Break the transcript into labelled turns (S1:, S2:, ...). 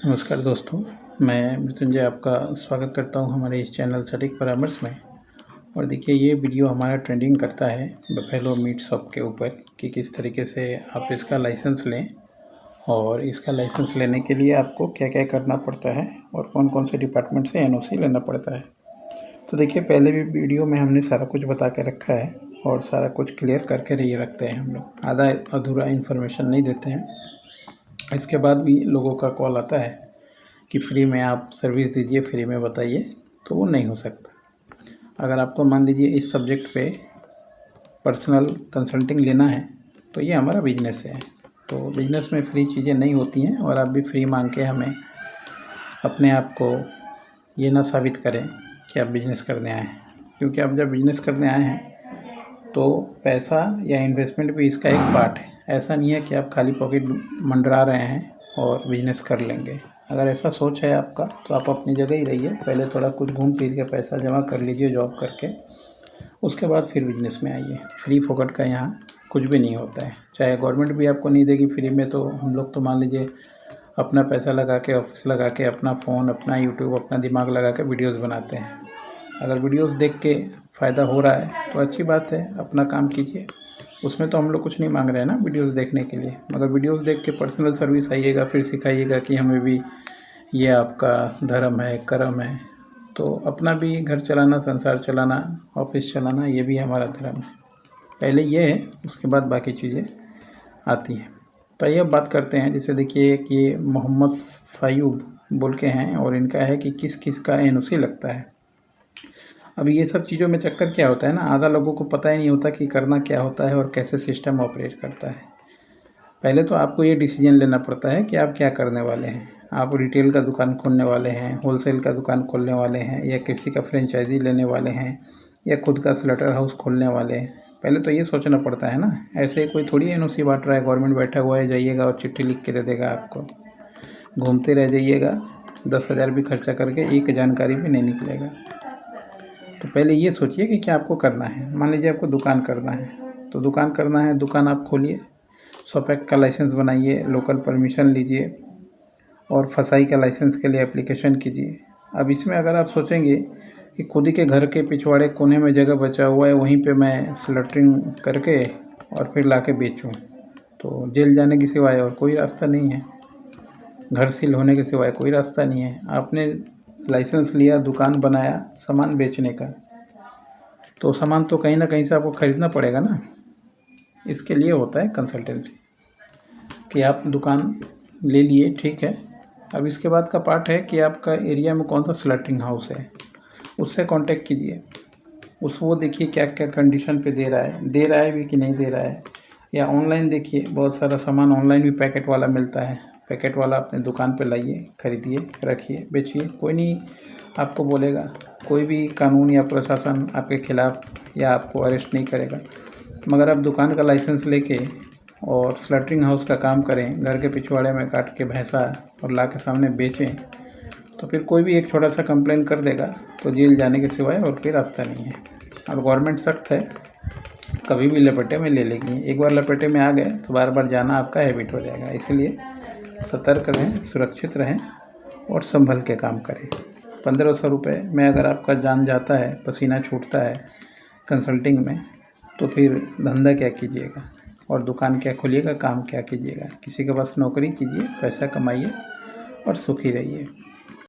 S1: नमस्कार दोस्तों, मैं मृत्युंजय आपका स्वागत करता हूं हमारे इस चैनल सटीक परामर्श में। और देखिए, ये वीडियो हमारा ट्रेंडिंग करता है बफेलो मीट शॉप के ऊपर कि किस तरीके से आप इसका लाइसेंस लें और इसका लाइसेंस लेने के लिए आपको क्या-क्या करना पड़ता है और कौन-कौन से डिपार्टमेंट से एनओसी लेना पड़ता है। तो देखिए, पहले भी वीडियो में हमने सारा कुछ बता के रखा है और सारा कुछ क्लियर करके ही रखते हैं हम लोग, आधा अधूरा इन्फॉर्मेशन नहीं देते हैं। इसके बाद भी लोगों का कॉल आता है कि फ्री में आप सर्विस दीजिए, फ्री में बताइए, तो वो नहीं हो सकता। अगर आपको मान लीजिए इस सब्जेक्ट पे पर्सनल कंसल्टिंग लेना है तो ये हमारा बिजनेस है। तो बिजनेस में फ्री चीज़ें नहीं होती हैं और आप भी फ्री मांग के हमें अपने आप को ये ना साबित करें कि आप बिजनेस करने आए हैं, क्योंकि आप जब बिजनेस करने आए हैं तो पैसा या इन्वेस्टमेंट भी इसका एक पार्ट है। ऐसा नहीं है कि आप खाली पॉकेट मंडरा रहे हैं और बिजनेस कर लेंगे। अगर ऐसा सोच है आपका तो आप अपनी जगह ही रहिए, पहले थोड़ा कुछ घूम फिर के पैसा जमा कर लीजिए जॉब करके, उसके बाद फिर बिजनेस में आइए। फ्री फोकट का यहाँ कुछ भी नहीं होता है, चाहे गवर्नमेंट भी आपको नहीं देगी फ्री में। तो हम लोग तो मान लीजिए अपना पैसा लगा के, ऑफिस लगा के, अपना फ़ोन, अपना यूट्यूब, अपना दिमाग लगा के वीडियोज़ बनाते हैं। अगर वीडियोज़ देख के फ़ायदा हो रहा है तो अच्छी बात है, अपना काम कीजिए। उसमें तो हम लोग कुछ नहीं मांग रहे हैं ना वीडियोज़ देखने के लिए, मगर वीडियोज़ देख के पर्सनल सर्विस आइएगा, फिर सिखाइएगा कि हमें भी ये आपका धर्म है, कर्म है। तो अपना भी घर चलाना, संसार चलाना, ऑफिस चलाना, ये भी हमारा धर्म है। पहले ये है, उसके बाद बाकी चीज़ें आती हैं। तो आइए अब बात करते हैं। जैसे देखिए कि ये मोहम्मद सायूब बोल के हैं और इनका है कि किस किस का एनओसी लगता है। अब ये सब चीज़ों में चक्कर क्या होता है ना, आधा लोगों को पता ही नहीं होता कि करना क्या होता है और कैसे सिस्टम ऑपरेट करता है। पहले तो आपको ये डिसीजन लेना पड़ता है कि आप क्या करने वाले हैं। आप रिटेल का दुकान खोलने वाले हैं, होलसेल का दुकान खोलने वाले हैं, या किसी का फ्रेंचाइजी लेने वाले हैं, या खुद का स्लॉटर हाउस खोलने वाले हैं। पहले तो ये सोचना पड़ता है ना। ऐसे कोई थोड़ी एनओसी बांट रहा है, गवर्नमेंट बैठा हुआ है, जाइएगा और चिट्ठी लिख के दे देगा आपको। घूमते रह जाइएगा, 10,000 भी खर्चा करके, एक जानकारी भी नहीं निकलेगा। तो पहले ये सोचिए कि क्या आपको करना है। मान लीजिए आपको दुकान करना है, तो दुकान करना है, दुकान आप खोलिए, शॉपैक का लाइसेंस बनाइए, लोकल परमिशन लीजिए और फसाई का लाइसेंस के लिए एप्लीकेशन कीजिए। अब इसमें अगर आप सोचेंगे कि खुद ही के घर के पिछवाड़े कोने में जगह बचा हुआ है, वहीं पे मैं स्लटरिंग करके और फिर ला के बेचूँ, तो जेल जाने के सिवाय और कोई रास्ता नहीं है, घर सील होने के सिवाय कोई रास्ता नहीं है। आपने लाइसेंस लिया, दुकान बनाया सामान बेचने का, तो सामान तो कहीं ना कहीं से आपको ख़रीदना पड़ेगा ना। इसके लिए होता है कंसल्टेंसी कि आप दुकान ले लिए, ठीक है। अब इसके बाद का पार्ट है कि आपका एरिया में कौन सा स्लटरिंग हाउस है, उससे कांटेक्ट कीजिए। वो देखिए क्या क्या कंडीशन पे दे रहा है भी कि नहीं दे रहा है। या ऑनलाइन देखिए, बहुत सारा सामान ऑनलाइन भी पैकेट वाला मिलता है। पैकेट वाला अपने दुकान पे लाइए, ख़रीदिए, रखिए, बेचिए, कोई नहीं आपको बोलेगा। कोई भी कानून या प्रशासन आपके खिलाफ़ या आपको अरेस्ट नहीं करेगा। मगर आप दुकान का लाइसेंस लेके और स्लटरिंग हाउस का काम करें, घर के पिछवाड़े में काट के भैंसा और ला के सामने बेचें, तो फिर कोई भी एक छोटा सा कंप्लेन कर देगा तो जेल जाने के सिवाय और कोई रास्ता नहीं है। अब गवर्नमेंट सख्त है, कभी भी लपेटे में ले लेगी। एक बार लपेटे में आ गए तो बार बार जाना आपका हैबिट हो जाएगा। इसलिए सतर्क रहें, सुरक्षित रहें और संभल के काम करें। 1500 रुपये में अगर आपका जान जाता है, पसीना छूटता है कंसल्टिंग में, तो फिर धंधा क्या कीजिएगा और दुकान क्या खोलिएगा, काम क्या कीजिएगा। किसी के पास नौकरी कीजिए, पैसा कमाइए और सुखी रहिए।